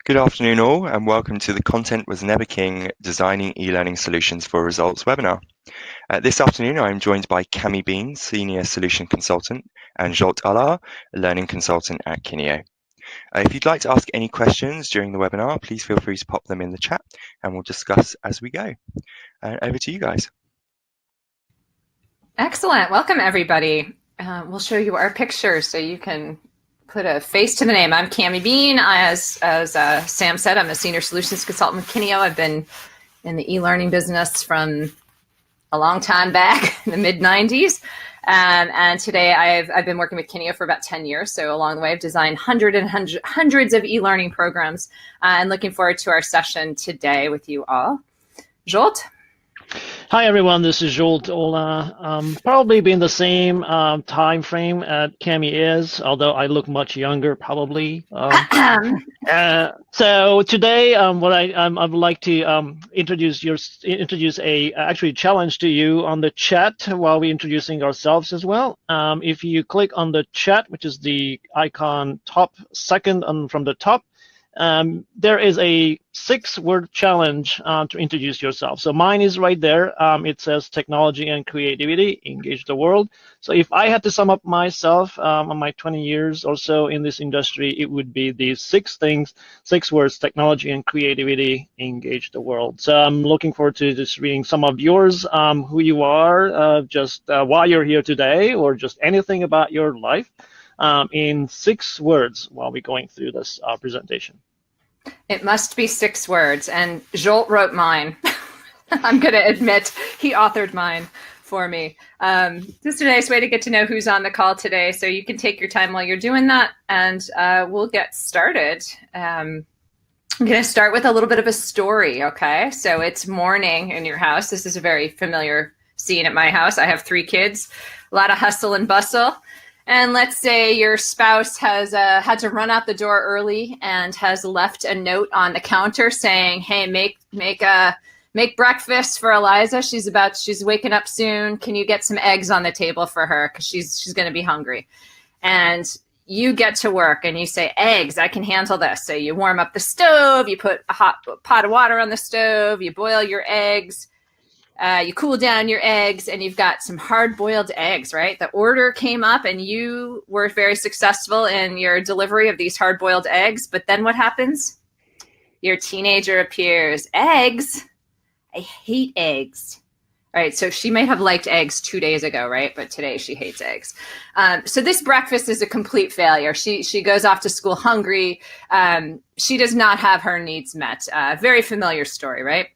Good afternoon all, and welcome to the Content Was Never King Designing E-Learning Solutions for Results webinar. This afternoon I'm joined by Cammy Bean, Senior Solution Consultant, and Zsolt, a Learning Consultant at Kineo. If you'd like to ask any questions during the webinar, please feel free to pop them in the chat and we'll discuss as we go. Over to you guys. Excellent. Welcome everybody. We'll show you our pictures so you can put a face to the name. I'm Cammy Bean. As Sam said, I'm a Senior Solutions Consultant with Kineo. I've been in the e-learning business from a long time back in the mid-90s. And today I've been working with Kineo for about 10 years. So along the way, I've designed hundreds of e-learning programs and looking forward to our session today with you all. Zsolt? Hi everyone, this is Zsolt, Olah. Probably been the same time frame at Cammy is, although I look much younger probably. So today, what I would like to introduce a actually challenge to you on the chat while we're introducing ourselves as well. If you click on the chat, which is the icon top second from the top, there is a 6-word challenge to introduce yourself. So mine is right there. It says technology and creativity, engage the world. So if I had to sum up myself on my 20 years or so in this industry, it would be these 6 things, 6 words: technology and creativity, engage the world. So I'm looking forward to just reading some of yours, who you are, just why you're here today, or just anything about your life. In 6 words while we're going through this presentation. It must be 6 words, and Zsolt wrote mine. I'm going to admit he authored mine for me. Just a nice way to get to know who's on the call today, so you can take your time while you're doing that, and we'll get started. I'm going to start with a little bit of a story, okay? So it's morning in your house. This is a very familiar scene at my house. I have 3 kids, a lot of hustle and bustle. And let's say your spouse has had to run out the door early and has left a note on the counter saying, "Hey, make breakfast for Eliza. She's waking up soon. Can you get some eggs on the table for her because she's going to be hungry?" And you get to work and you say, "Eggs, I can handle this." So you warm up the stove, you put a hot pot of water on the stove, you boil your eggs. You cool down your eggs, and you've got some hard-boiled eggs, right? The order came up, and you were very successful in your delivery of these hard-boiled eggs. But then what happens? Your teenager appears. Eggs? I hate eggs. All right, so she may have liked eggs 2 days ago, right? But today she hates eggs. So this breakfast is a complete failure. She goes off to school hungry. She does not have her needs met. Very familiar story, right?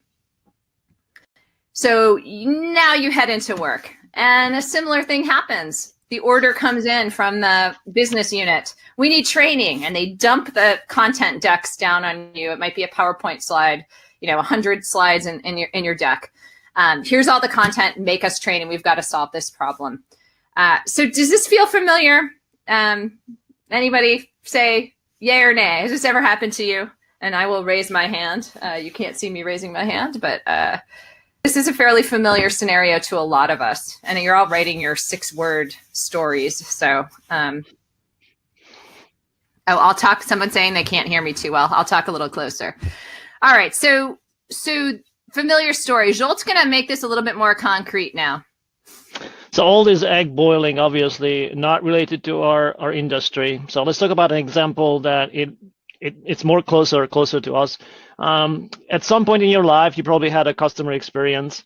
So now you head into work, and a similar thing happens. The order comes in from the business unit. "We need training," and they dump the content decks down on you. It might be a PowerPoint slide, 100 slides in your deck. Here's all the content. Make us train, and we've got to solve this problem. So does this feel familiar? Anybody say yay or nay? Has this ever happened to you? And I will raise my hand. You can't see me raising my hand, but this is a fairly familiar scenario to a lot of us, and you're all writing your 6-word stories. So, I'll talk. Someone saying they can't hear me too well. I'll talk a little closer. All right. So familiar story. Zsolt's going to make this a little bit more concrete now. So all this egg boiling, obviously not related to our industry. So let's talk about an example that it's more closer to us. At some point in your life, you probably had a customer experience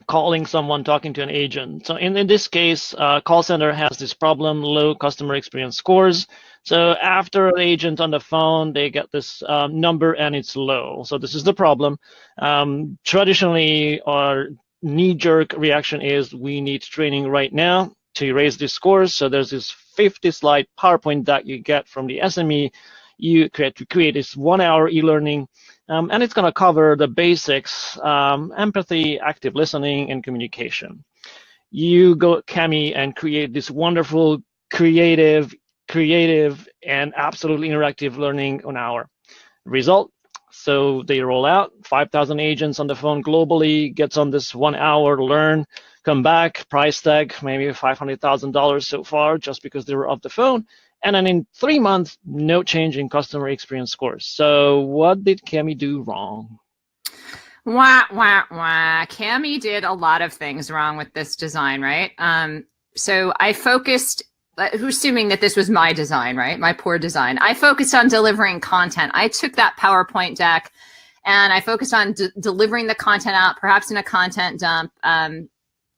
calling someone, talking to an agent. So in this case, call center has this problem, low customer experience scores. So after an agent on the phone, they get this number and it's low. So this is the problem. Traditionally, our knee-jerk reaction is we need training right now to raise these scores. So there's this 50-slide PowerPoint that you get from the SME. You create this 1-hour e-learning, and it's going to cover the basics: empathy, active listening, and communication. You go, Cammy, and create this wonderful, creative, and absolutely interactive learning on our result. So they roll out 5,000 agents on the phone globally, gets on this 1 hour, learn, come back, price tag, maybe $500,000 so far, just because they were off the phone. And then in 3 months, no change in customer experience scores. So what did Cammy do wrong? Wah, wah, wah. Cammy did a lot of things wrong with this design, right? So I focused, assuming that this was my design, right? My poor design. I focused on delivering content. I took that PowerPoint deck and I focused on delivering the content out, perhaps in a content dump,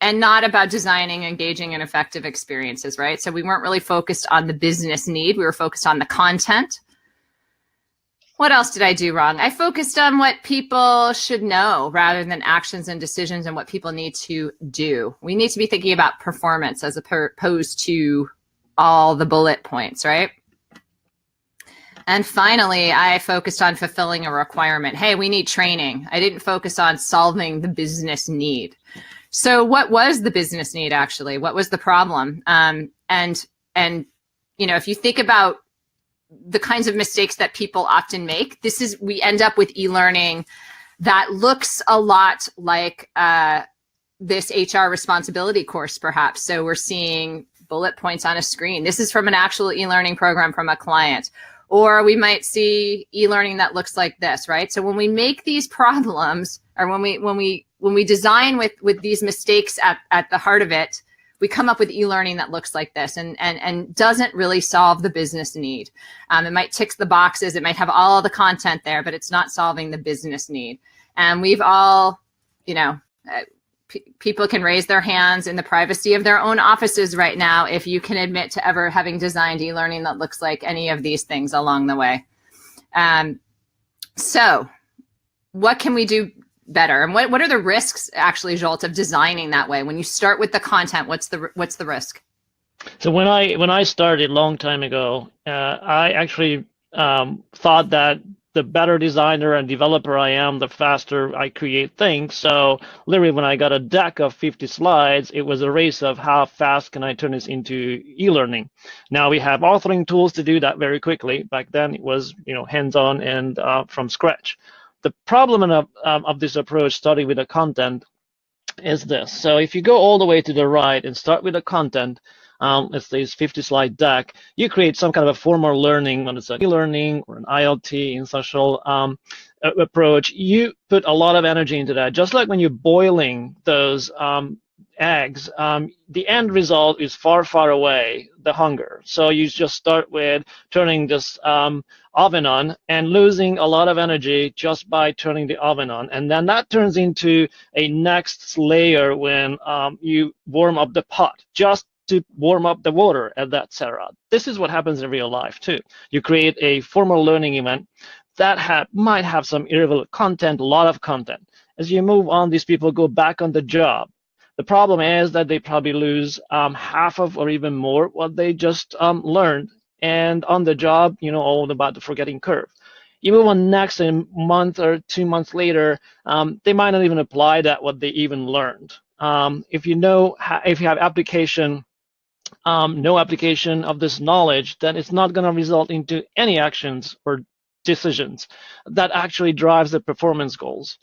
and not about designing engaging and effective experiences, right? So we weren't really focused on the business need. We were focused on the content. What else did I do wrong? I focused on what people should know rather than actions and decisions and what people need to do. We need to be thinking about performance as opposed to all the bullet points, right? And finally, I focused on fulfilling a requirement. Hey, we need training. I didn't focus on solving the business need. So what was the business need actually? What was the problem? And you know, if you think about the kinds of mistakes that people often make, we end up with e-learning that looks a lot like this HR responsibility course, perhaps. So we're seeing bullet points on a screen. This is from an actual e-learning program from a client. Or we might see e-learning that looks like this, right? So when we make these problems, or when we design with these mistakes at the heart of it, we come up with e-learning that looks like this and doesn't really solve the business need. It might tick the boxes, it might have all the content there, but it's not solving the business need. And we've all, you know, people can raise their hands in the privacy of their own offices right now if you can admit to ever having designed e-learning that looks like any of these things along the way. So what can we do better? And what are the risks actually, Zsolt, of designing that way? When you start with the content, what's the risk? So when I started a long time ago, I actually thought that the better designer and developer I am, the faster I create things. So literally when I got a deck of 50 slides, it was a race of how fast can I turn this into e-learning. Now we have authoring tools to do that very quickly. Back then it was, you know, hands-on and from scratch. The problem of this approach, starting with the content, is this. So if you go all the way to the right and start with the content, it's this 50-slide deck, you create some kind of a formal learning, whether it's an e-learning or an IoT in social approach. You put a lot of energy into that. Just like when you're boiling those eggs, the end result is far, far away, the hunger. So you just start with turning this oven on and losing a lot of energy just by turning the oven on. And then that turns into a next layer when you warm up the pot, just to warm up the water at that setup. This is what happens in real life too. You create a formal learning event that might have some irrelevant content, a lot of content. As you move on, these people go back on the job. The problem is that they probably lose half of or even more what they just learned. And on the job, you know, all about the forgetting curve. You move on next, a month or 2 months later, they might not even apply that what they even learned. If you have application, no application of this knowledge, then it's not going to result into any actions or decisions that actually drives the performance goals.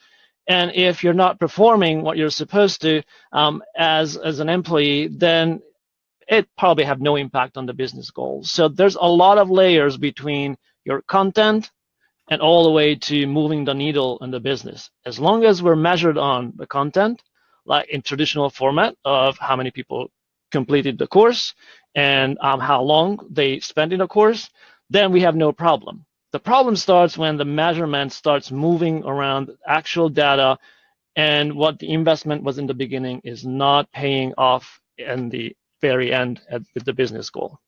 And if you're not performing what you're supposed to as an employee, then it probably have no impact on the business goals. So there's a lot of layers between your content and all the way to moving the needle in the business. As long as we're measured on the content, like in traditional format of how many people completed the course and how long they spent in the course, then we have no problem. The problem starts when the measurement starts moving around actual data and what the investment was in the beginning is not paying off in the very end at the business goal.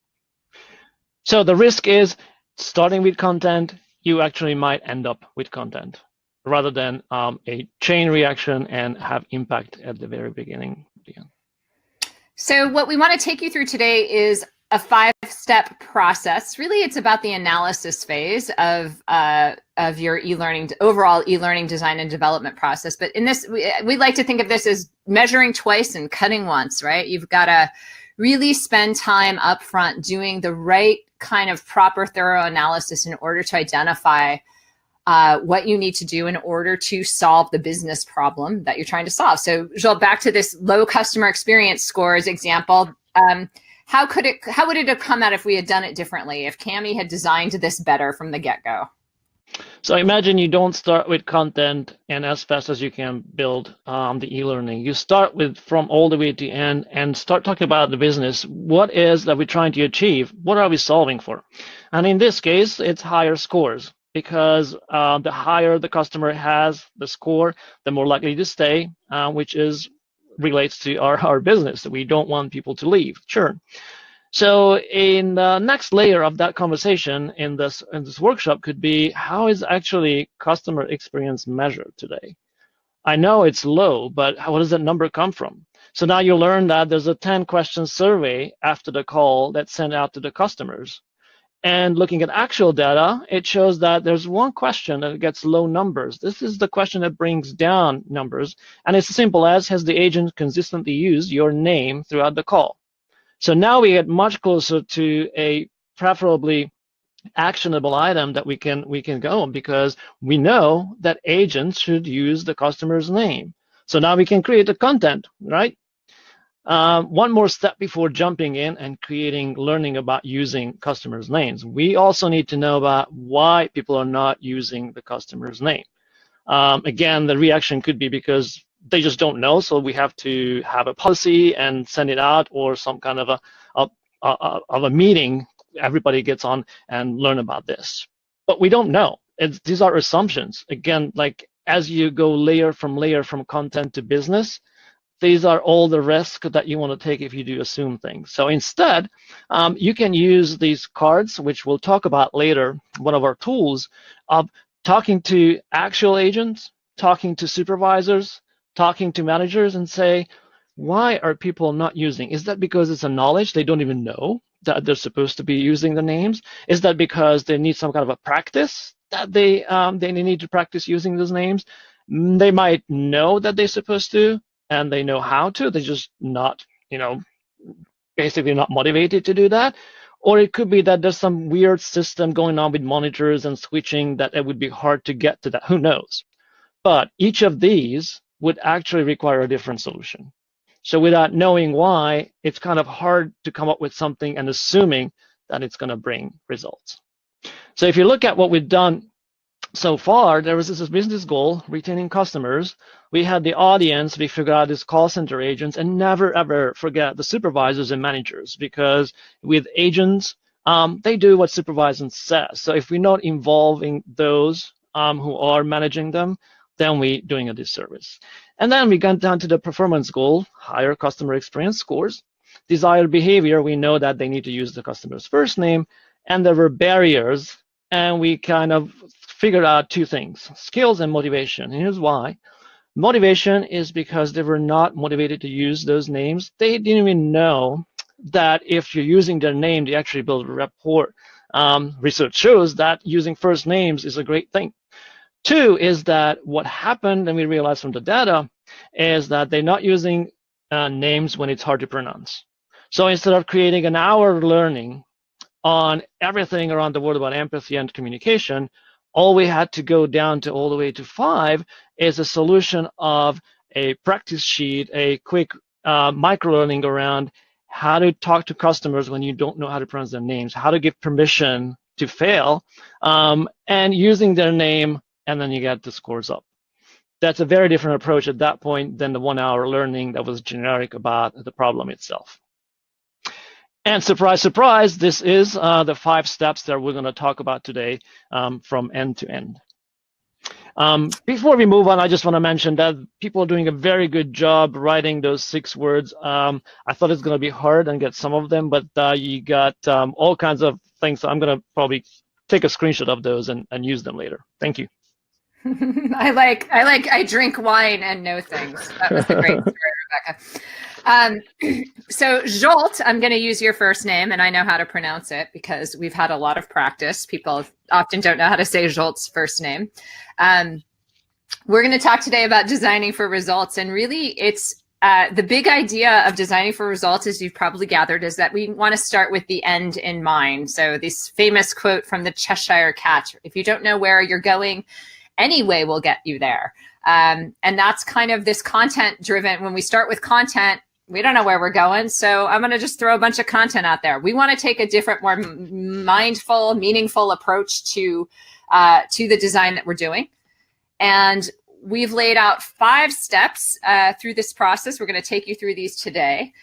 So the risk is starting with content, you actually might end up with content rather than a chain reaction and have impact at the very beginning. So what we want to take you through today is a 5-step process. Really, it's about the analysis phase of your e-learning, overall e-learning design and development process. But in this, we like to think of this as measuring twice and cutting once, right? You've got to really spend time up front doing the right kind of proper, thorough analysis in order to identify what you need to do in order to solve the business problem that you're trying to solve. So, Zsolt, back to this low customer experience scores example. how would it have come out if we had done it differently, if Cammy had designed this better from the get-go? So imagine you don't start with content and as fast as you can build the e-learning. You start with from all the way to end and start talking about the business. What is that we're trying to achieve? What are we solving for? And in this case, it's higher scores, because the higher the customer has the score, the more likely to stay, which relates to our business. We don't want people to leave. Sure. So in the next layer of that conversation in this workshop could be, how is actually customer experience measured today? I know it's low, but what does that number come from? So now you learn that there's a 10-question survey after the call that's sent out to the customers. And looking at actual data, it shows that there's one question that gets low numbers. This is the question that brings down numbers. And it's as simple as, has the agent consistently used your name throughout the call? So now we get much closer to a preferably actionable item that we can go on, because we know that agents should use the customer's name. So now we can create the content, right? One more step before jumping in and learning about using customers' names. We also need to know about why people are not using the customer's name. Again, the reaction could be because they just don't know, so we have to have a policy and send it out, or some kind of a meeting. Everybody gets on and learn about this, but we don't know. These are assumptions. Again, like as you go layer from content to business, these are all the risks that you want to take if you do assume things. So instead, you can use these cards, which we'll talk about later, one of our tools, of talking to actual agents, talking to supervisors, talking to managers, and say, why are people not using? Is that because it's a knowledge they don't even know that they're supposed to be using the names? Is that because they need some kind of a practice that they need to practice using those names? They might know that they're supposed to, and they know how to. They're just not, basically not motivated to do that. Or it could be that there's some weird system going on with monitors and switching that it would be hard to get to that. Who knows? But each of these would actually require a different solution. So without knowing why, it's kind of hard to come up with something and assuming that it's going to bring results. So if you look at what we've done so far, there was this business goal, retaining customers. We had the audience, we figured out these call center agents, and never ever forget the supervisors and managers, because with agents, they do what supervisors says. So if we're not involving those who are managing them, then we're doing a disservice. And then we got down to the performance goal, higher customer experience scores. Desired behavior, we know that they need to use the customer's first name, and there were barriers, and we kind of figured out two things, skills and motivation. And here's why. Motivation is because they were not motivated to use those names. They didn't even know that if you're using their name, they actually build rapport. Research shows that using first names is a great thing. Two is that what happened, and we realized from the data, is that they're not using names when it's hard to pronounce. So instead of creating an hour learning on everything around the world about empathy and communication, all we had to go down to all the way to 5 is a solution of a practice sheet, a quick micro-learning around how to talk to customers when you don't know how to pronounce their names, how to give permission to fail, and using their name, and then you get the scores up. That's a very different approach at that point than the 1 hour learning that was generic about the problem itself. And surprise, surprise, this is the 5 steps that we're going to talk about today from end to end. Before we move on, I just want to mention that people are doing a very good job writing those 6 words. I thought it's going to be hard and get some of them, but you got all kinds of things. So I'm going to probably take a screenshot of those and use them later. Thank you. I drink wine and know things. That was a great story, Rebecca. So Zsolt, I'm going to use your first name, and I know how to pronounce it because we've had a lot of practice. People often don't know how to say Zsolt's first name. We're going to talk today about designing for results, and really it's the big idea of designing for results, as you've probably gathered, is that we want to start with the end in mind. So this famous quote from the Cheshire Cat, if you don't know where you're going, any way will get you there. And that's kind of this content driven. When we start with content, we don't know where we're going, so I'm going to just throw a bunch of content out there. We want to take a different, more mindful, meaningful approach to the design that we're doing. And we've laid out 5 steps through this process. We're going to take you through these today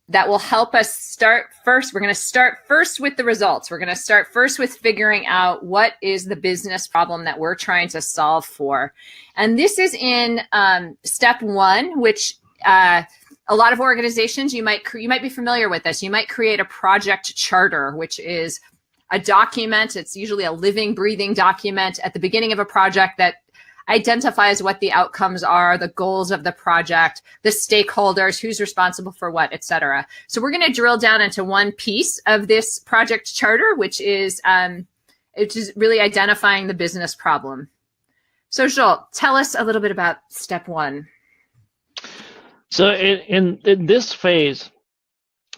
that will help us start first. We're going to start first with the results. We're going to start first with figuring out what is the business problem that we're trying to solve for. And this is in step 1, which a lot of organizations, you might be familiar with this. You might create a project charter, which is a document. It's usually a living, breathing document at the beginning of a project that identifies what the outcomes are, the goals of the project, the stakeholders, who's responsible for what, et cetera. So we're going to drill down into one piece of this project charter, which is really identifying the business problem. So Zsolt, tell us a little bit about step 1. So in this phase,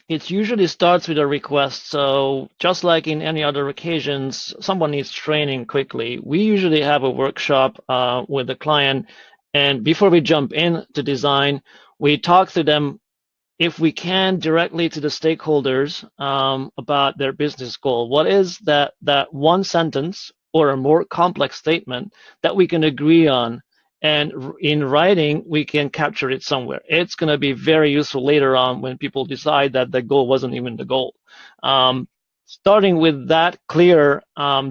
it usually starts with a request. So just like in any other occasions, someone needs training quickly. We usually have a workshop with the client, and before we jump into design, we talk to them, if we can, directly to the stakeholders about their business goal. What is that one sentence or a more complex statement that we can agree on? And in writing, we can capture it somewhere. It's going to be very useful later on when people decide that the goal wasn't even the goal. Starting with that clear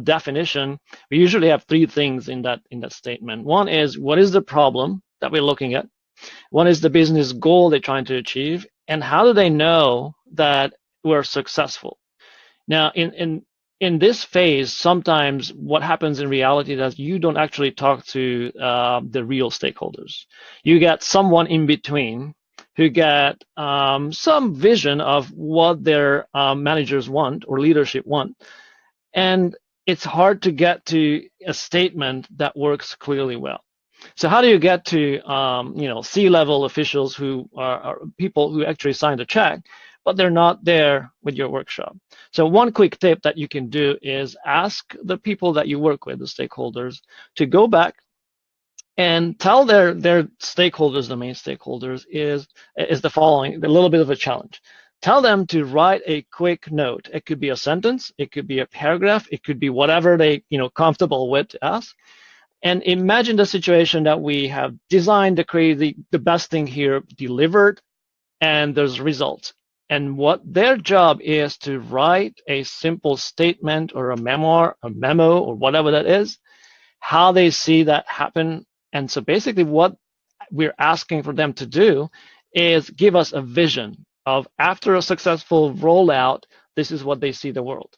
definition, we usually have 3 things in that statement. One is, what is the problem that we're looking at? One is the business goal they're trying to achieve, and how do they know that we're successful? Now, in this phase, sometimes what happens in reality is you don't actually talk to the real stakeholders. You get someone in between who get some vision of what their managers want or leadership want. And it's hard to get to a statement that works clearly well. So how do you get to C-level officials who are people who actually signed a check, but they're not there with your workshop? So one quick tip that you can do is ask the people that you work with, the stakeholders, to go back and tell their stakeholders, the main stakeholders, is the following, a little bit of a challenge. Tell them to write a quick note. It could be a sentence, it could be a paragraph, it could be whatever they comfortable with to ask. And imagine the situation that we have designed to create the best thing here, delivered, and there's results. And what their job is to write a simple statement or a memoir, a memo, or whatever that is, how they see that happen. And so basically what we're asking for them to do is give us a vision of, after a successful rollout, this is what they see the world.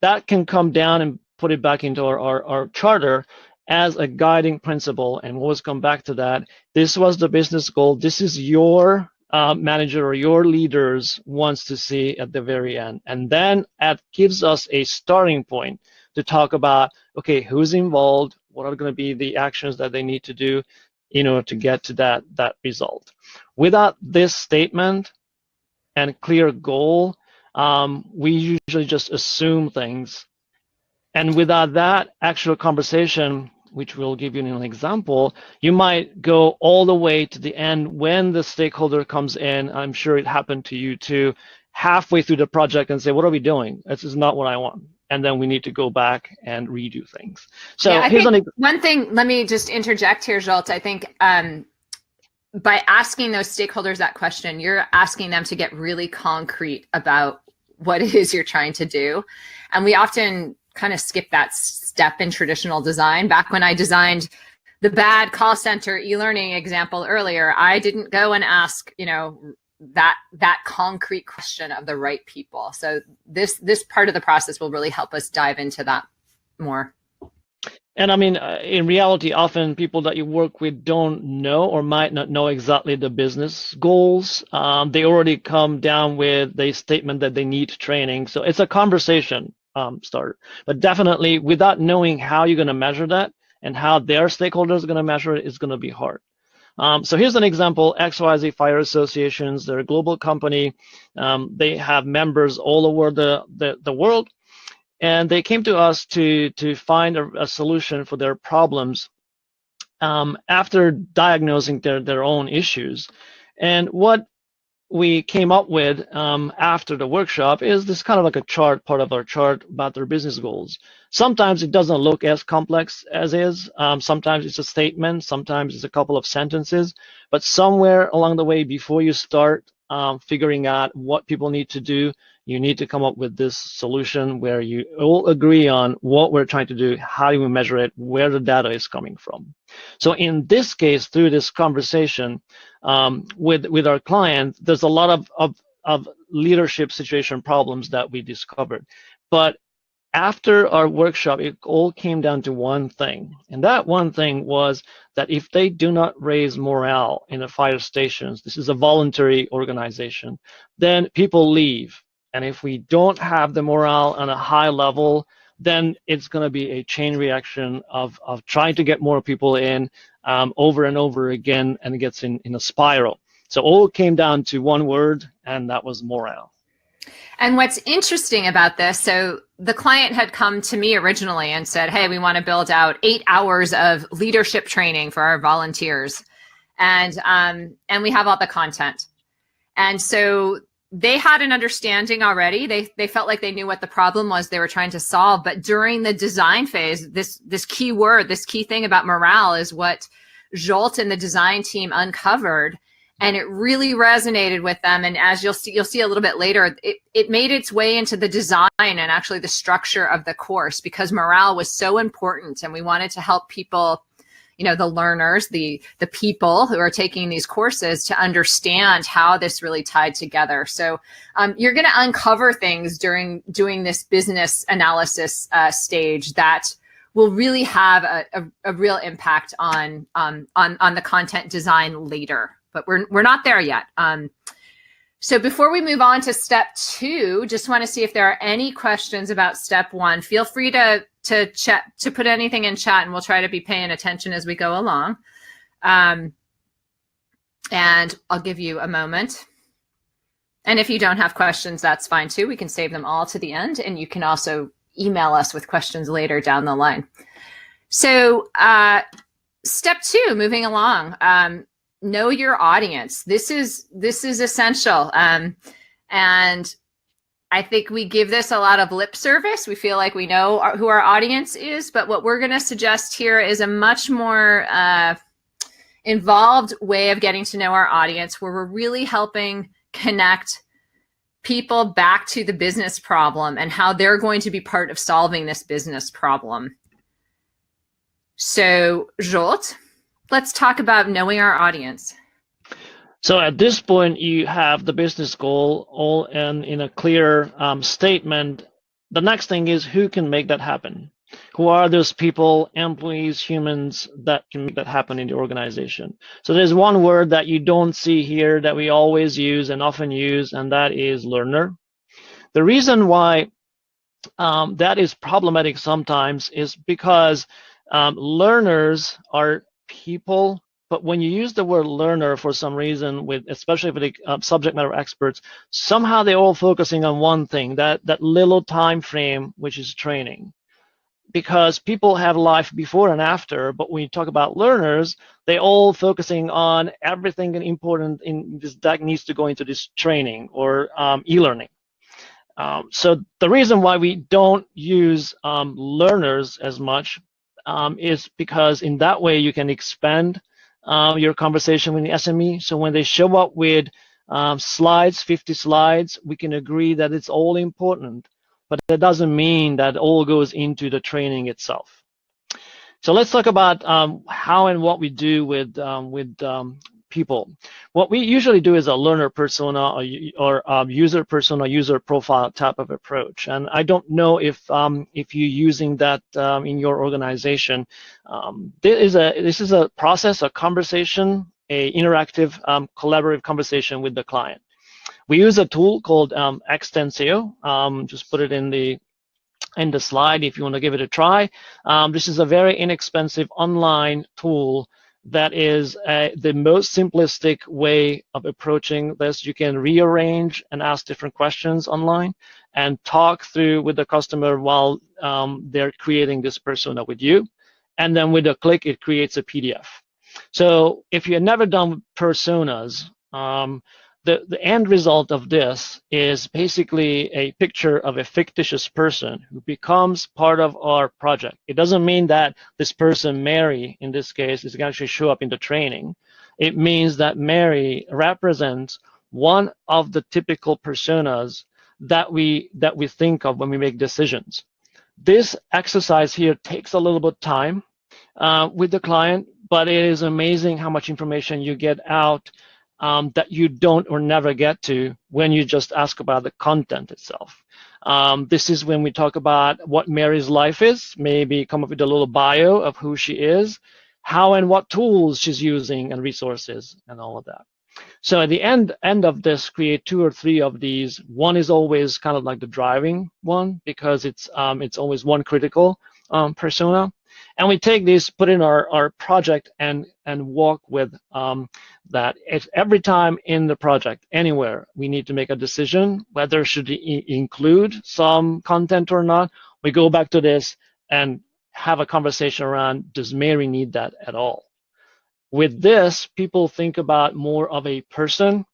That can come down and put it back into our charter as a guiding principle, and we'll always come back to that. This was the business goal. This is your manager or your leaders wants to see at the very end. And then it gives us a starting point to talk about, okay, who's involved, what are going to be the actions that they need to do in order to get to that result. Without this statement and clear goal, we usually just assume things. And without that actual conversation, which we'll give you an example, you might go all the way to the end when the stakeholder comes in. I'm sure it happened to you too, halfway through the project and say, what are we doing? This is not what I want. And then we need to go back and redo things. So yeah, here's one thing, let me just interject here, Zsolt. I think by asking those stakeholders that question, you're asking them to get really concrete about what it is you're trying to do. And we often kind of skip that step in traditional design. Back when I designed the bad call center e-learning example earlier, I didn't go and ask, that concrete question of the right people. So this part of the process will really help us dive into that more. And I mean, in reality, often people that you work with don't know or might not know exactly the business goals. They already come down with a statement that they need training. So it's a conversation starter. But definitely, without knowing how you're going to measure that and how their stakeholders are going to measure it, it's going to be hard. So here's an example. XYZ Fire Associations, they're a global company. They have members all over the world. And they came to us to find a solution for their problems after diagnosing their own issues. And what we came up with after the workshop is this kind of like a chart, part of our chart about their business goals. Sometimes it doesn't look as complex as is. Sometimes it's a statement. Sometimes it's a couple of sentences. But somewhere along the way, before you start figuring out what people need to do, you need to come up with this solution where you all agree on what we're trying to do, how do we measure it, where the data is coming from. So in this case, through this conversation with our client, there's a lot of leadership situation problems that we discovered. But after our workshop, it all came down to one thing. And that one thing was that if they do not raise morale in the fire stations, this is a voluntary organization, then people leave. And if we don't have the morale on a high level, then it's going to be a chain reaction of trying to get more people in over and over again, and it gets in a spiral. So all came down to one word, and that was morale. And what's interesting about this, so the client had come to me originally and said, hey, we want to build out 8 hours of leadership training for our volunteers. And we have all the content. And so they had an understanding already. They felt like they knew what the problem was they were trying to solve. But during the design phase, this key word, this key thing about morale is what Zsolt and the design team uncovered. And it really resonated with them. And as you'll see a little bit later, it made its way into the design and actually the structure of the course, because morale was so important. And we wanted to help people, the learners, the people who are taking these courses, to understand how this really tied together. So you're going to uncover things during doing this business analysis stage that will really have a real impact on the content design later. But we're not there yet. So before we move on to step 2, just want to see if there are any questions about step 1. Feel free to chat, to put anything in chat, and we'll try to be paying attention as we go along. And I'll give you a moment. And if you don't have questions, that's fine too. We can save them all to the end, and you can also email us with questions later down the line. So step 2, moving along. Know your audience. This is essential. And I think we give this a lot of lip service. We feel like we know who our audience is, but what we're going to suggest here is a much more involved way of getting to know our audience, where we're really helping connect people back to the business problem and how they're going to be part of solving this business problem. So, Zsolt, let's talk about knowing our audience. So at this point, you have the business goal all in a clear statement. The next thing is, who can make that happen? Who are those people, employees, humans that can make that happen in the organization? So there's one word that you don't see here that we always use and often use, and that is learner. The reason why that is problematic sometimes is because learners are people, but when you use the word learner for some reason, especially for the subject matter experts, somehow they're all focusing on one thing, that little time frame, which is training. Because people have life before and after, but when you talk about learners, they're all focusing on everything important in this that needs to go into this training or e-learning. So the reason why we don't use learners as much is because in that way you can expand your conversation with the SME. So when they show up with slides, 50 slides, we can agree that it's all important, but that doesn't mean that all goes into the training itself. So let's talk about how and what we do with people. What we usually do is a learner persona or user persona, user profile type of approach. And I don't know if you're using that in your organization. This is a process, a conversation, a interactive, collaborative conversation with the client. We use a tool called Extensio. Just put it in the slide if you want to give it a try. This is a very inexpensive online tool that is the most simplistic way of approaching this. You can rearrange and ask different questions online and talk through with the customer while they're creating this persona with you. And then with a click, it creates a PDF. So if you've never done personas, the end result of this is basically a picture of a fictitious person who becomes part of our project. It doesn't mean that this person, Mary, in this case, is going to actually show up in the training. It means that Mary represents one of the typical personas that we think of when we make decisions. This exercise here takes a little bit of time with the client, but it is amazing how much information you get out that you don't or never get to when you just ask about the content itself. This is when we talk about what Mary's life is, maybe come up with a little bio of who she is, how and what tools she's using and resources and all of that. So at the end of this, create 2 or 3 of these. One is always kind of like the driving one because it's always one critical persona. And we take these, put in our project and walk with that. If every time in the project, anywhere, we need to make a decision, whether should include some content or not, we go back to this and have a conversation around, does Mary need that at all? With this, people think about more of a person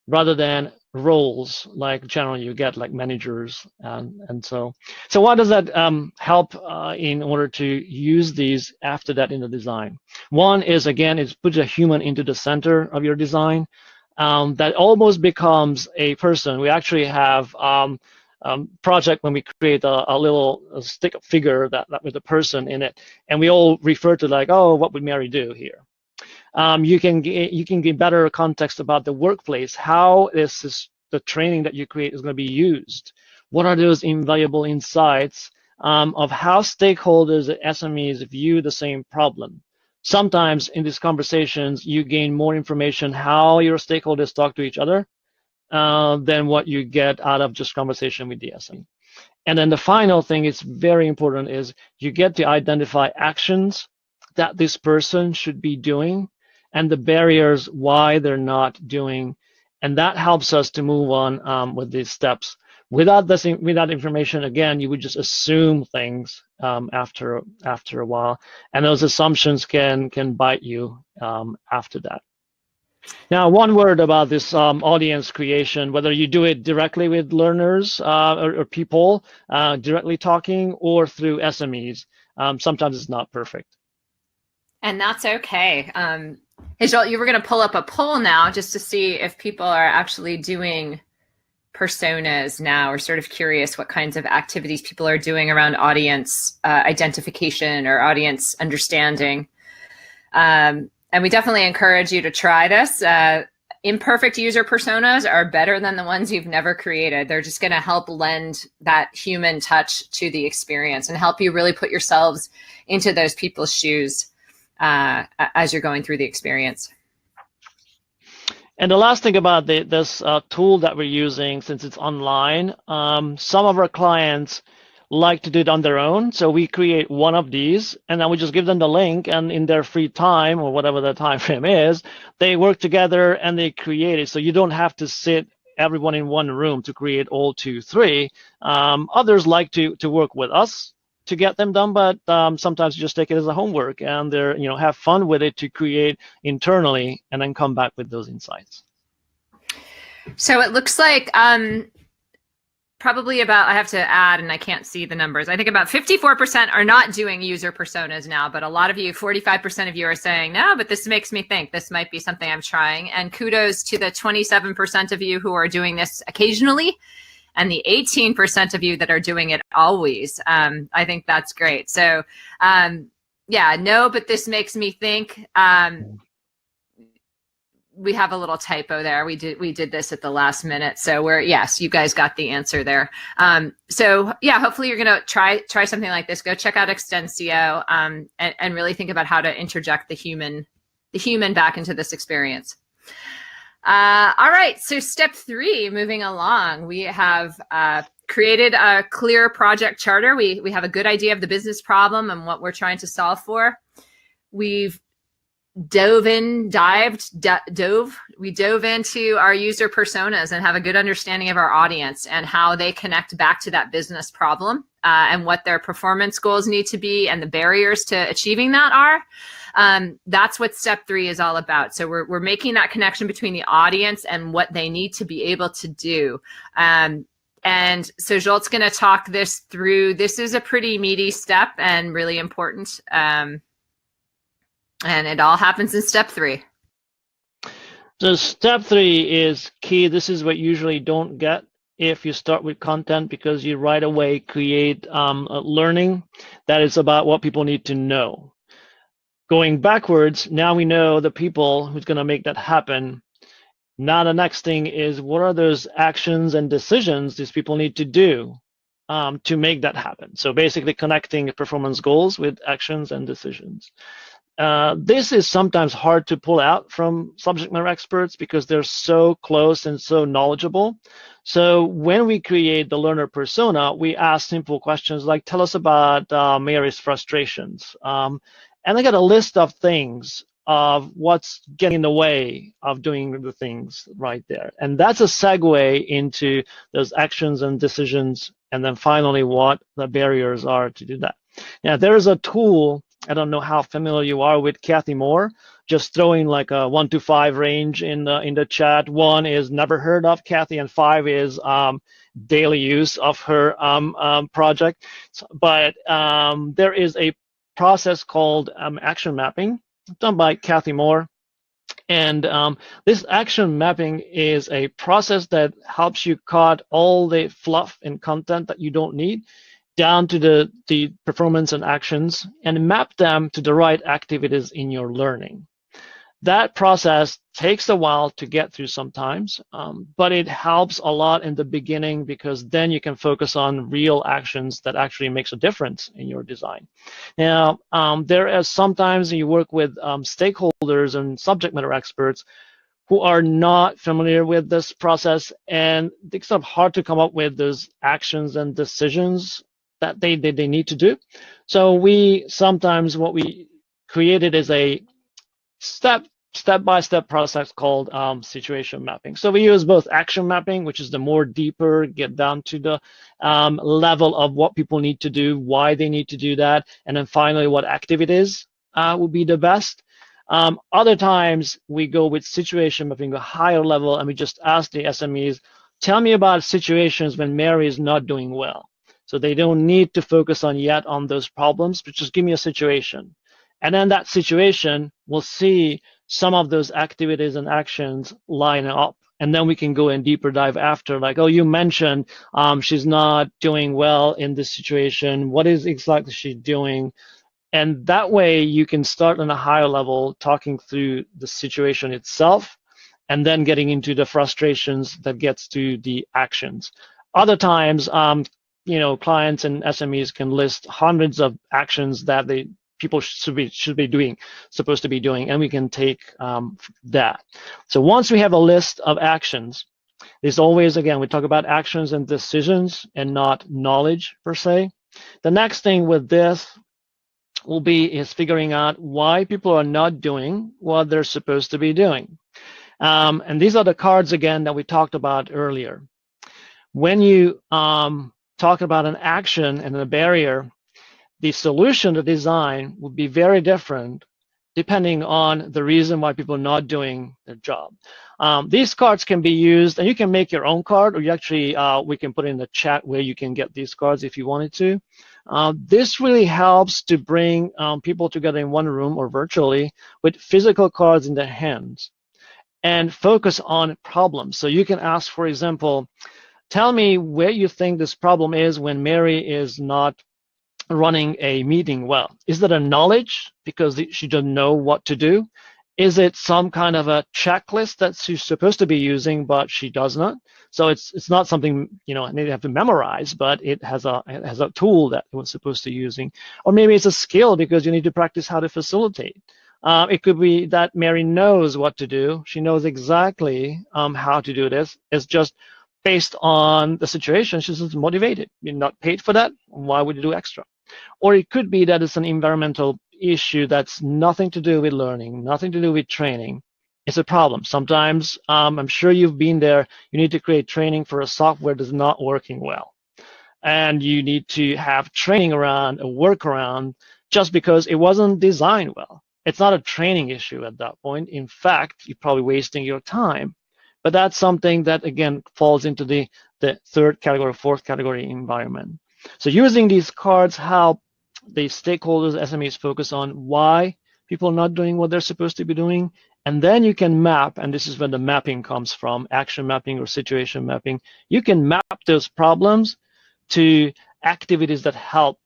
rather than roles like generally you get like managers and so why does that help in order to use these after that in the design? One is, again, is put a human into the center of your design. That almost becomes a person. We actually have project when we create a little stick figure that with a person in it, and we all refer to like, oh, what would Mary do here? You can get better context about the workplace. How is the training that you create is going to be used? What are those invaluable insights of how stakeholders at SMEs view the same problem? Sometimes in these conversations, you gain more information how your stakeholders talk to each other than what you get out of just conversation with the SME. And then the final thing is very important is you get to identify actions that this person should be doing and the barriers why they're not doing, and that helps us to move on with these steps. Without information, again, you would just assume things after a while, and those assumptions can bite you after that. Now, one word about this audience creation, whether you do it directly with learners or people directly talking or through SMEs, sometimes it's not perfect. And that's okay. Hey, Zsolt, you were going to pull up a poll now just to see if people are actually doing personas now, or sort of curious what kinds of activities people are doing around audience identification or audience understanding. And we definitely encourage you to try this. Imperfect user personas are better than the ones you've never created. They're just going to help lend that human touch to the experience and help you really put yourselves into those people's shoes as you're going through the experience. And the last thing about this tool that we're using, since it's online, some of our clients like to do it on their own. So we create one of these, and then we just give them the link, and in their free time, or whatever the time frame is, they work together and they create it. So you don't have to sit everyone in one room to create all 2, 3. Others like to work with us to get them done, but sometimes you just take it as a homework and they're, have fun with it to create internally and then come back with those insights. So it looks like probably about, I have to add, and I can't see the numbers, I think about 54% are not doing user personas now, but a lot of you, 45% of you are saying, no, but this makes me think this might be something I'm trying. And kudos to the 27% of you who are doing this occasionally, and the 18% of you that are doing it always. I think that's great. So yeah, no, but this makes me think. We have a little typo there. We did this at the last minute. So yes, you guys got the answer there. So yeah, hopefully you're gonna try something like this. Go check out Extensio and really think about how to interject the human back into this experience. All right, so step 3, moving along, we have created a clear project charter. We have a good idea of the business problem and what we're trying to solve for. We've dove into our user personas and have a good understanding of our audience and how they connect back to that business problem and what their performance goals need to be and the barriers to achieving that are. That's what step 3 is all about. So we're making that connection between the audience and what they need to be able to do. And so Zsolt's going to talk this through. This is a pretty meaty step and really important. And it all happens in step 3. So step 3 is key. This is what you usually don't get if you start with content, because you right away create a learning that is about what people need to know. Going backwards, now we know the people who's going to make that happen. Now the next thing is, what are those actions and decisions these people need to do to make that happen? So basically connecting performance goals with actions and decisions. This is sometimes hard to pull out from subject matter experts because they're so close and so knowledgeable. So when we create the learner persona, we ask simple questions like, tell us about Mary's frustrations. And I got a list of things of what's getting in the way of doing the things right there. And that's a segue into those actions and decisions, and then finally what the barriers are to do that. Now, there is a tool, I don't know how familiar you are with Kathy Moore, just throwing like a 1 to 5 range in the chat. 1 is never heard of Kathy, and 5 is daily use of her project. But there is a process called action mapping, done by Kathy Moore. And this action mapping is a process that helps you cut all the fluff and content that you don't need down to the performance and actions and map them to the right activities in your learning. That process takes a while to get through sometimes, but it helps a lot in the beginning because then you can focus on real actions that actually makes a difference in your design. Now, there is sometimes you work with stakeholders and subject matter experts who are not familiar with this process, and it's sort of hard to come up with those actions and decisions that they need to do. So we sometimes, what we created is a step-by-step process called situation mapping. So we use both action mapping, which is the more deeper, get down to the level of what people need to do, why they need to do that, and then finally what activities would be the best. Other times we go with situation mapping, a higher level, and we just ask the SMEs, tell me about situations when Mary is not doing well. So they don't need to focus on those problems, but just give me a situation. And then that situation will see some of those activities and actions line up. And then we can go in deeper dive after, like, oh, you mentioned she's not doing well in this situation. What is exactly she doing? And that way you can start on a higher level, talking through the situation itself, and then getting into the frustrations that gets to the actions. Other times, clients and SMEs can list hundreds of actions that people should be supposed to be doing, and we can take that. So once we have a list of actions, there's always, again, we talk about actions and decisions and not knowledge per se. The next thing with this is figuring out why people are not doing what they're supposed to be doing. And these are the cards, again, that we talked about earlier. When you talk about an action and a barrier, the solution, the design would be very different depending on the reason why people are not doing their job. These cards can be used, and you can make your own card, or you actually, we can put in the chat where you can get these cards if you wanted to. This really helps to bring people together in one room or virtually with physical cards in their hands and focus on problems. So you can ask, for example, tell me where you think this problem is when Mary is not running a meeting well. Is that a knowledge because she doesn't know what to do? Is it some kind of a checklist that she's supposed to be using but she does not? So it's not something they have to memorize, but it has a tool that it was supposed to be using. Or maybe it's a skill because you need to practice how to facilitate. It could be that Mary knows what to do. She knows exactly how to do this. It's just based on the situation, she's just motivated. You're not paid for that. Why would you do extra? Or it could be that it's an environmental issue that's nothing to do with learning, nothing to do with training. It's a problem. Sometimes, I'm sure you've been there, you need to create training for a software that's not working well. And you need to have training around, a workaround, just because it wasn't designed well. it's not a training issue at that point. In fact, you're probably wasting your time. But that's something that, again, falls into the third category, fourth category environment. So using these cards help the stakeholders, SMEs, focus on why people are not doing what they're supposed to be doing. And then you can map, and this is where the mapping comes from, action mapping or situation mapping. You can map those problems to activities that help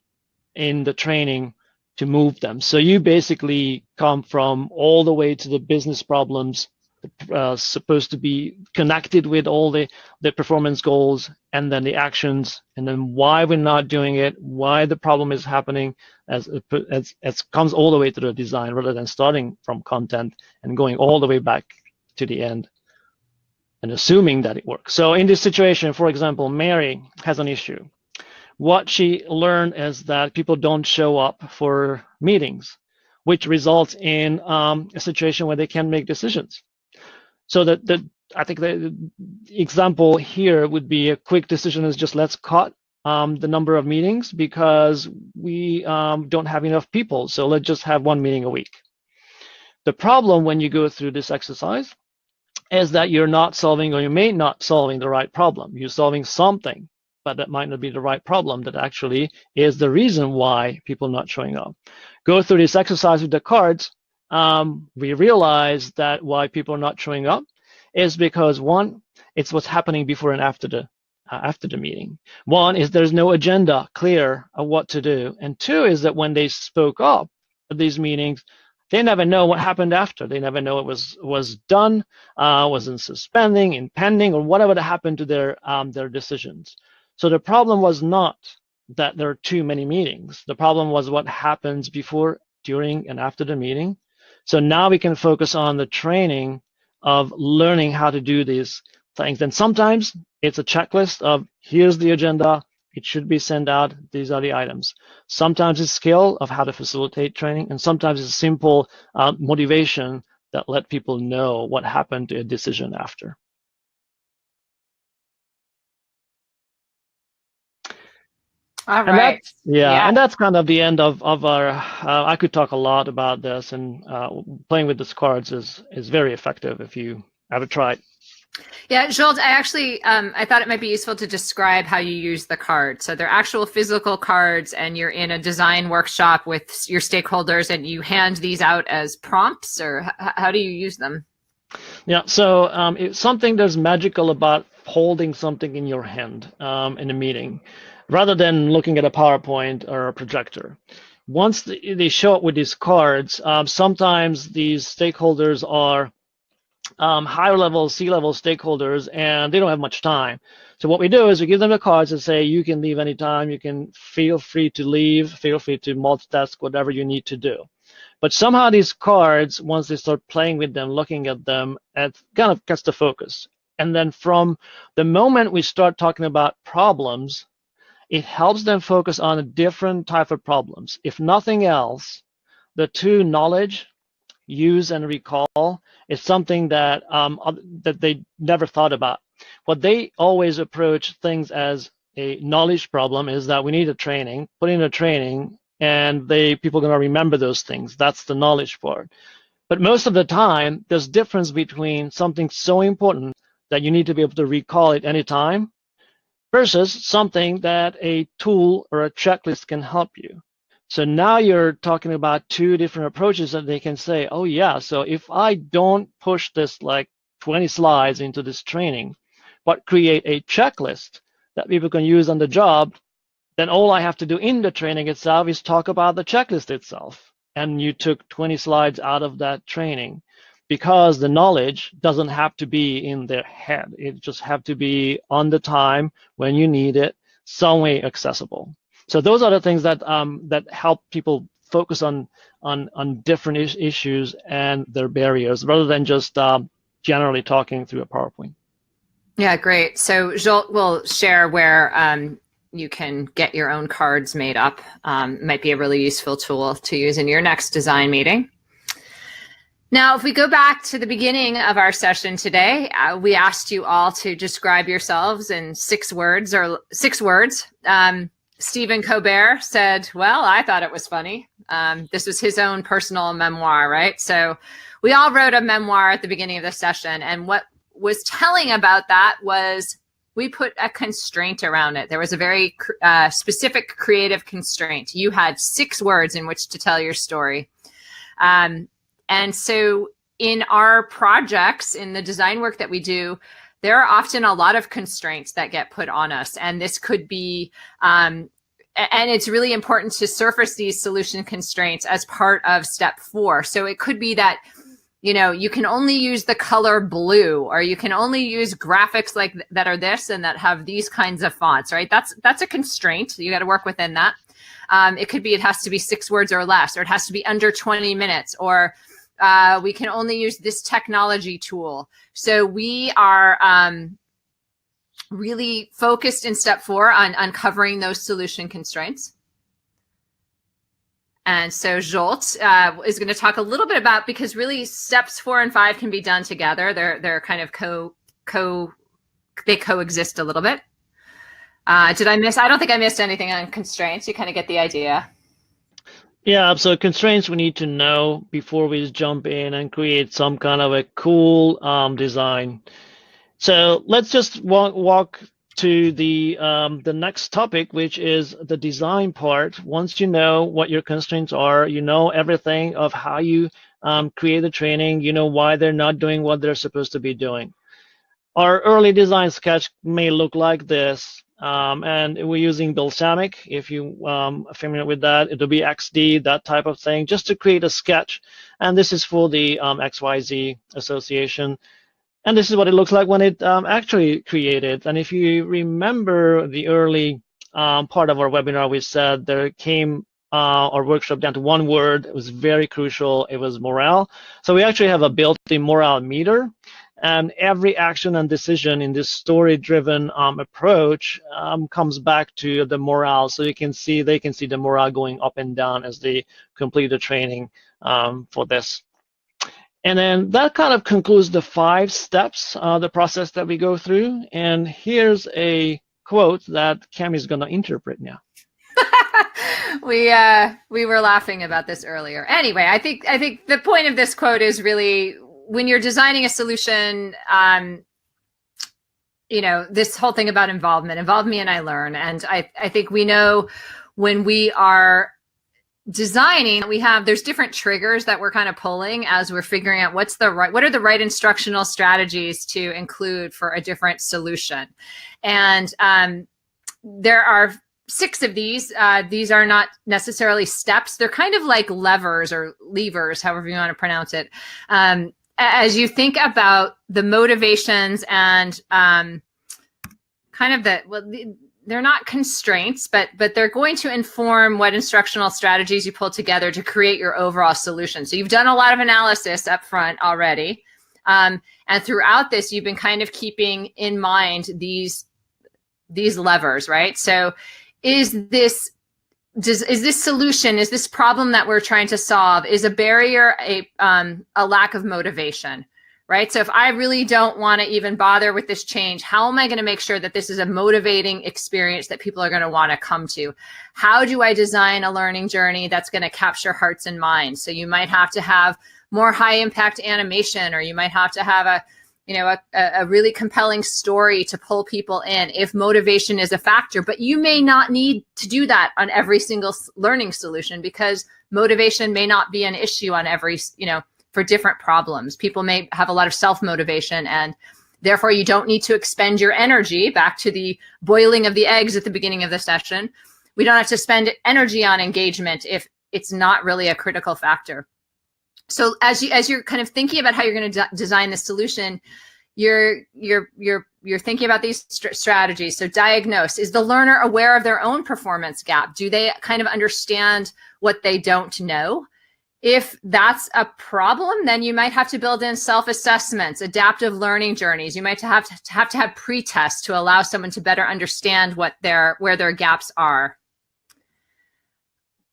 in the training to move them. So you basically come from all the way to the business problems supposed to be connected with all the performance goals, and then the actions, and then why we're not doing it, why the problem is happening, as comes all the way to the design, rather than starting from content and going all the way back to the end and assuming that it works. So in this situation, for example, Mary has an issue. What she learned is that people don't show up for meetings, which results in a situation where they can't make decisions. So I think the example here would be a quick decision is just let's cut the number of meetings because we don't have enough people. So let's just have one meeting a week. The problem when you go through this exercise is that you're not solving, or you may not solving the right problem. You're solving something, but that might not be the right problem that actually is the reason why people are not showing up. Go through this exercise with the cards. We realize that why people are not showing up is because, one, it's what's happening before and after the meeting. One is there's no agenda clear of what to do. And two is that when they spoke up at these meetings, they never know what happened after. They never know it was done, was in suspending, in pending, or whatever that happened to their decisions. So the problem was not that there are too many meetings. The problem was what happens before, during, and after the meeting. So now we can focus on the training of learning how to do these things. And sometimes it's a checklist of here's the agenda, it should be sent out, these are the items. Sometimes it's skill of how to facilitate training, and sometimes it's simple motivation that let people know what happened to a decision after. All right. And that's kind of the end of our, I could talk a lot about this, and playing with these cards is very effective if you ever try it. Yeah, Zsolt, I thought it might be useful to describe how you use the cards. So they're actual physical cards, and you're in a design workshop with your stakeholders, and you hand these out as prompts, or how do you use them? Yeah, so it's something that's magical about holding something in your hand in a meeting, rather than looking at a PowerPoint or a projector. Once they show up with these cards, sometimes these stakeholders are higher level, C-level stakeholders, and they don't have much time. So what we do is we give them the cards and say, you can leave anytime, you can feel free to leave, feel free to multitask, whatever you need to do. But somehow these cards, once they start playing with them, looking at them, it kind of gets the focus. And then from the moment we start talking about problems, it helps them focus on a different type of problems. If nothing else, the two knowledge, use and recall, is something that that they never thought about. What they always approach things as a knowledge problem is that we need a training, put in a training, and people are going to remember those things. That's the knowledge part. But most of the time, there's difference between something so important that you need to be able to recall it anytime versus something that a tool or a checklist can help you. So now you're talking about two different approaches that they can say, oh yeah, so if I don't push this like 20 slides into this training, but create a checklist that people can use on the job, then all I have to do in the training itself is talk about the checklist itself. And you took 20 slides out of that training, because the knowledge doesn't have to be in their head. It just have to be on the time when you need it, some way accessible. So those are the things that that help people focus on different issues and their barriers, rather than just generally talking through a PowerPoint. Yeah, great. So Zsolt will share where you can get your own cards made up. Might be a really useful tool to use in your next design meeting. Now, if we go back to the beginning of our session today, we asked you all to describe yourselves in 6 words. Stephen Colbert said, well, I thought it was funny. This was his own personal memoir, right? So we all wrote a memoir at the beginning of the session. And what was telling about that was we put a constraint around it. There was a very specific creative constraint. You had 6 words in which to tell your story. And so in our projects, in the design work that we do, there are often a lot of constraints that get put on us. And this could be, and it's really important to surface these solution constraints as part of step 4. So it could be that, you know, you can only use the color blue, or you can only use graphics like that are this and that have these kinds of fonts, right? That's a constraint. You got to work within that. It could be, it has to be 6 words or less, or it has to be under 20 minutes, or we can only use this technology tool. So we are really focused in step 4 on uncovering those solution constraints. And so Zsolt is going to talk a little bit about, because really steps 4 and 5 can be done together. They're kind of they coexist a little bit. Did I miss? I don't think I missed anything on constraints. You kind of get the idea. Yeah, so constraints we need to know before we jump in and create some kind of a cool design. So let's just walk to the next topic, which is the design part. Once you know what your constraints are, you know everything of how you create the training, you know why they're not doing what they're supposed to be doing. Our early design sketch may look like this. And we're using Balsamic. If you are familiar with that, it'll be XD, that type of thing, just to create a sketch. And this is for the XYZ association. And this is what it looks like when it actually created. And if you remember the early part of our webinar, we said there came our workshop down to 1 word. It was very crucial. It was morale. So we actually have a built-in morale meter. And every action and decision in this story-driven approach comes back to the morale. So they can see the morale going up and down as they complete the training for this. And then that kind of concludes the 5 steps, the process that we go through. And here's a quote that Cammy's going to interpret now. We were laughing about this earlier. Anyway, I think the point of this quote is really, when you're designing a solution, you know, this whole thing about involve me and I learn. And I think we know when we are designing, there's different triggers that we're kind of pulling as we're figuring out what are the right instructional strategies to include for a different solution. And there are 6 of these. These are not necessarily steps. They're kind of like levers or levers, however you want to pronounce it. As you think about the motivations and they're not constraints, but they're going to inform what instructional strategies you pull together to create your overall solution. So you've done a lot of analysis up front already. And throughout this, you've been kind of keeping in mind these levers, right? So is this solution, is this problem that we're trying to solve, is a barrier a lack of motivation, right? So if I really don't want to even bother with this change, how am I going to make sure that this is a motivating experience that people are going to want to come to? How do I design a learning journey that's going to capture hearts and minds? So you might have to have more high impact animation, or you might have to have a really compelling story to pull people in if motivation is a factor. But you may not need to do that on every single learning solution, because motivation may not be an issue on every, for different problems. People may have a lot of self-motivation, and therefore you don't need to expend your energy, back to the boiling of the eggs at the beginning of the session. We don't have to spend energy on engagement if it's not really a critical factor. So as you're kind of thinking about how you're going to design the solution, you're thinking about these strategies. So diagnose: is the learner aware of their own performance gap? Do they kind of understand what they don't know? If that's a problem, then you might have to build in self-assessments, adaptive learning journeys. You might have to have pre-tests to allow someone to better understand where their gaps are.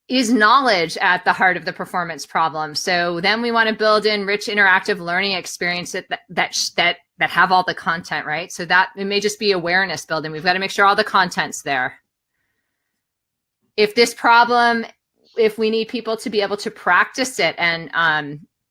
Is knowledge at the heart of the performance problem? So then we want to build in rich interactive learning experiences that have all the content, right? So that it may just be awareness building. We've got to make sure all the content's there. If this problem if we need people to be able to practice it and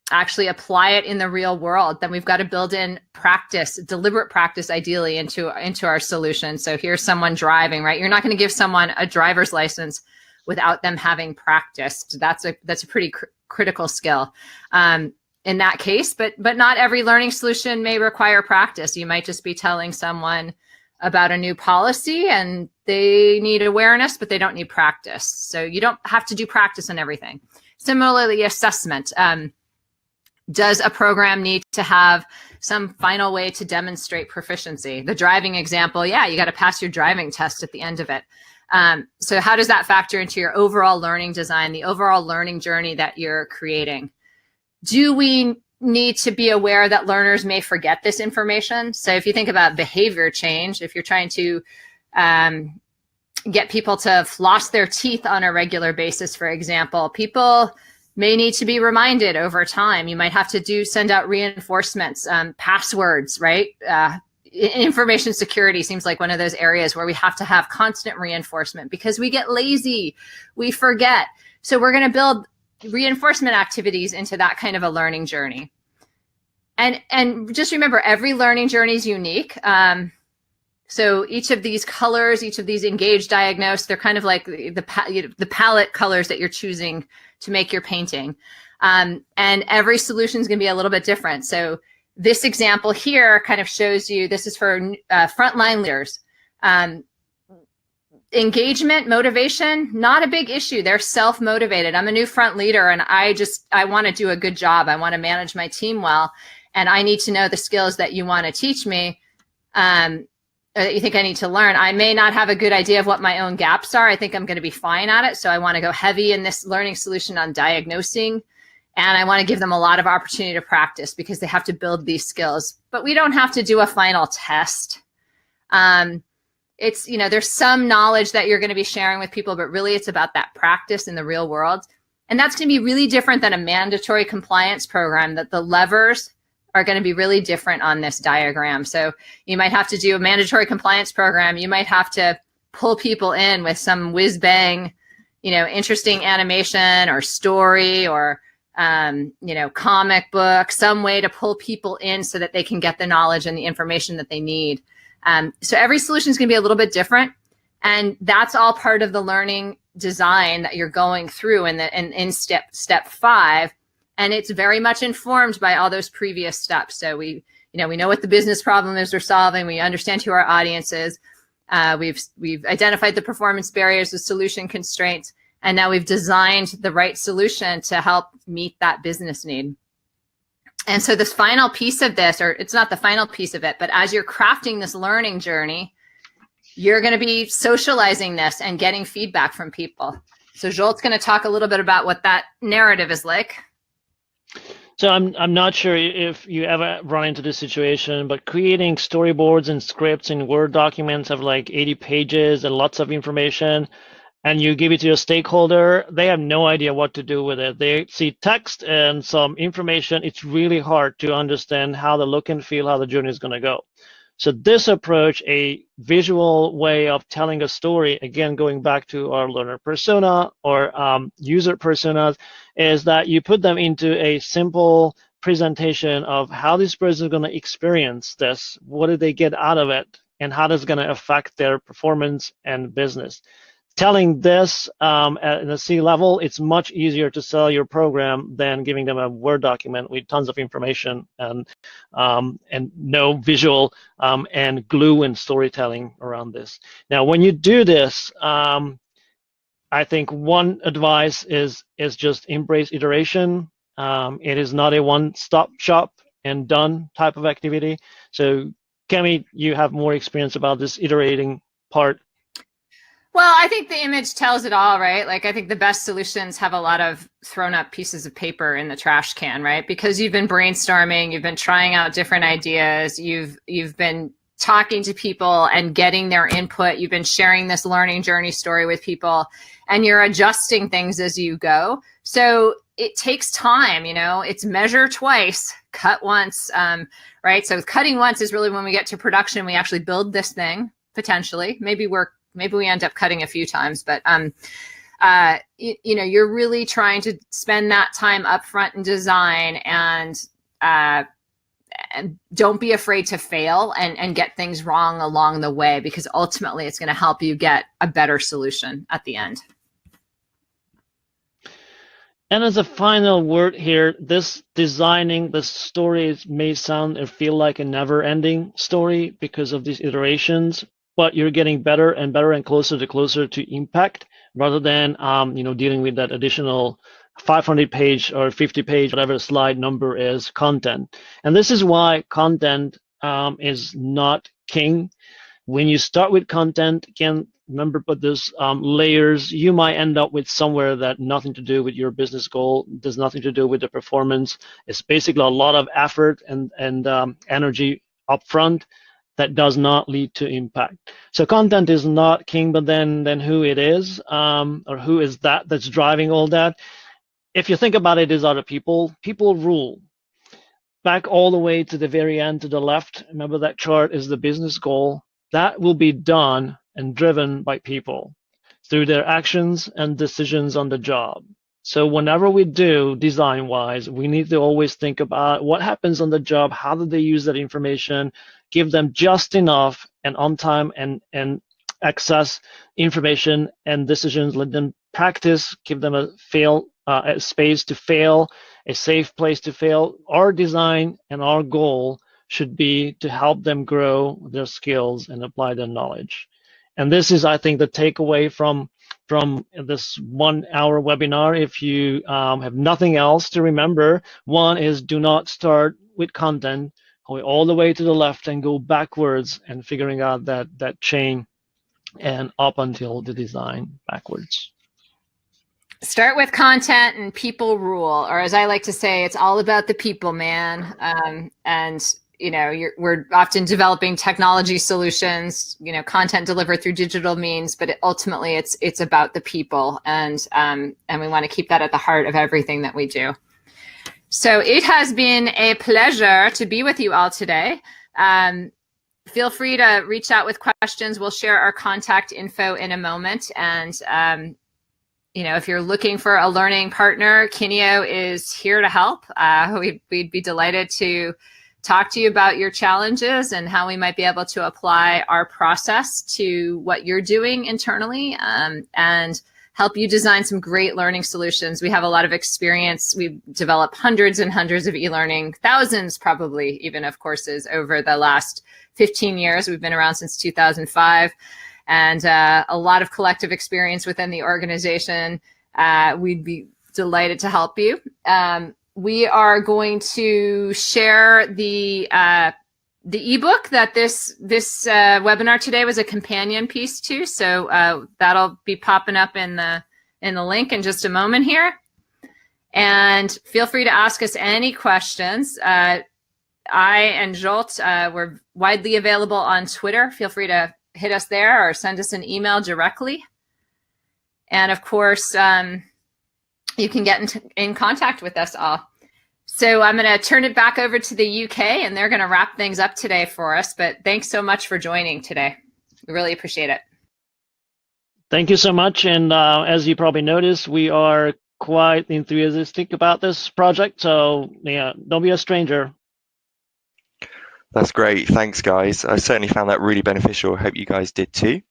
actually apply it in the real world, then we've got to build in practice, deliberate practice, ideally into our solution. So here's someone driving, right? You're not going to give someone a driver's license without them having practiced. That's a pretty critical skill in that case. But not every learning solution may require practice. You might just be telling someone about a new policy and they need awareness, but they don't need practice. So you don't have to do practice on everything. Similarly, assessment. Does a program need to have some final way to demonstrate proficiency? The driving example, yeah, you got to pass your driving test at the end of it. So how does that factor into your overall learning design, the overall learning journey that you're creating? Do we need to be aware that learners may forget this information? So if you think about behavior change, if you're trying to get people to floss their teeth on a regular basis, for example, people may need to be reminded over time. You might have to send out reinforcements, passwords, right? Information security seems like one of those areas where we have to have constant reinforcement because we get lazy, we forget. So we're going to build reinforcement activities into that kind of a learning journey. And just remember, every learning journey is unique. So each of these colors, each of these engage, diagnose, they're kind of like the palette colors that you're choosing to make your painting. And every solution is going to be a little bit different. So this example here kind of shows you, this is for frontline leaders. Engagement, motivation, not a big issue. They're self-motivated. I'm a new front leader and I want to do a good job. I want to manage my team well. And I need to know the skills that you want to teach me. Or that you think I need to learn. I may not have a good idea of what my own gaps are. I think I'm going to be fine at it. So I want to go heavy in this learning solution on diagnosing. And I want to give them a lot of opportunity to practice because they have to build these skills. But we don't have to do a final test. It's, there's some knowledge that you're going to be sharing with people, but really it's about that practice in the real world. And that's going to be really different than a mandatory compliance program, that the levers are going to be really different on this diagram. So you might have to do a mandatory compliance program. You might have to pull people in with some whiz bang, interesting animation or story or, comic book, some way to pull people in so that they can get the knowledge and the information that they need. So every solution is going to be a little bit different. And that's all part of the learning design that you're going through in step 5. And it's very much informed by all those previous steps. So we know what the business problem is we're solving. We understand who our audience is. We've identified the performance barriers, the solution constraints, and now we've designed the right solution to help meet that business need. And so this final piece of this, or it's not the final piece of it, but as you're crafting this learning journey, you're going to be socializing this and getting feedback from people. So Zsolt's going to talk a little bit about what that narrative is like. So I'm not sure if you ever run into this situation, but creating storyboards and scripts in Word documents have like 80 pages and lots of information, and you give it to your stakeholder, they have no idea what to do with it. They see text and some information. It's really hard to understand how the look and feel, how the journey is going to go. So this approach, a visual way of telling a story, again, going back to our learner persona or user personas, is that you put them into a simple presentation of how this person is going to experience this, what do they get out of it, and how that's going to affect their performance and business. Telling this at the C level, it's much easier to sell your program than giving them a Word document with tons of information and no visual and glue and storytelling around this. Now, when you do this, I think one advice is just embrace iteration. It is not a one-stop shop and done type of activity. So, Cammy, you have more experience about this iterating part. Well, I think the image tells it all, right? Like, I think the best solutions have a lot of thrown up pieces of paper in the trash can, right? Because you've been brainstorming, you've been trying out different ideas, you've been talking to people and getting their input, you've been sharing this learning journey story with people, and you're adjusting things as you go. So it takes time, it's measure twice, cut once, right? So cutting once is really when we get to production, we actually build this thing, potentially. Maybe we end up cutting a few times, but you're really trying to spend that time up front in design, and don't be afraid to fail and get things wrong along the way, because ultimately it's going to help you get a better solution at the end. And as a final word here, this designing the stories may sound or feel like a never-ending story because of these iterations, but you're getting better and better and closer to impact, rather than dealing with that additional 500-page or 50-page, whatever slide number is, content. And this is why content is not king. When you start with content, again, remember, put those layers. You might end up with somewhere that nothing to do with your business goal, does nothing to do with the performance. It's basically a lot of effort and energy upfront that does not lead to impact. So content is not king, but then who it is, or who is that's driving all that? If you think about it, is other people. People rule. Back all the way to the very end to the left, remember that chart is the business goal. That will be done and driven by people through their actions and decisions on the job. So whenever we do design-wise, we need to always think about what happens on the job, how do they use that information, give them just enough and on time and access information and decisions, let them practice, give them a space to fail, a safe place to fail. Our design and our goal should be to help them grow their skills and apply their knowledge. And this is, I think, the takeaway from this 1 hour webinar. If you have nothing else to remember, one is do not start with content, go all the way to the left and go backwards and figuring out that chain and up until the design backwards. Start with content and people rule, or as I like to say, it's all about the people, man. We're often developing technology solutions, content delivered through digital means, but ultimately it's about the people, and we want to keep that at the heart of everything that we do. So it has been a pleasure to be with you all today. Feel free to reach out with questions. We'll share our contact info in a moment, and if you're looking for a learning partner, Kineo is here to help. We'd be delighted to talk to you about your challenges and how we might be able to apply our process to what you're doing internally, and help you design some great learning solutions. We have a lot of experience. We've developed hundreds and hundreds of e-learning, thousands probably even of courses over the last 15 years. We've been around since 2005. And a lot of collective experience within the organization. We'd be delighted to help you. We are going to share the ebook that this webinar today was a companion piece to. So that'll be popping up in the link in just a moment here. And feel free to ask us any questions. I and Zsolt, we're widely available on Twitter. Feel free to hit us there or send us an email directly. And of course, you can get in contact with us all. So I'm going to turn it back over to the UK, and they're going to wrap things up today for us. But thanks so much for joining today. We really appreciate it. Thank you so much. And as you probably noticed, we are quite enthusiastic about this project. So yeah, don't be a stranger. That's great. Thanks, guys. I certainly found that really beneficial. I hope you guys did too.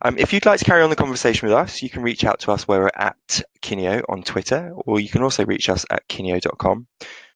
If you'd like to carry on the conversation with us, you can reach out to us where we're at Kineo on Twitter, or you can also reach us at kineo.com.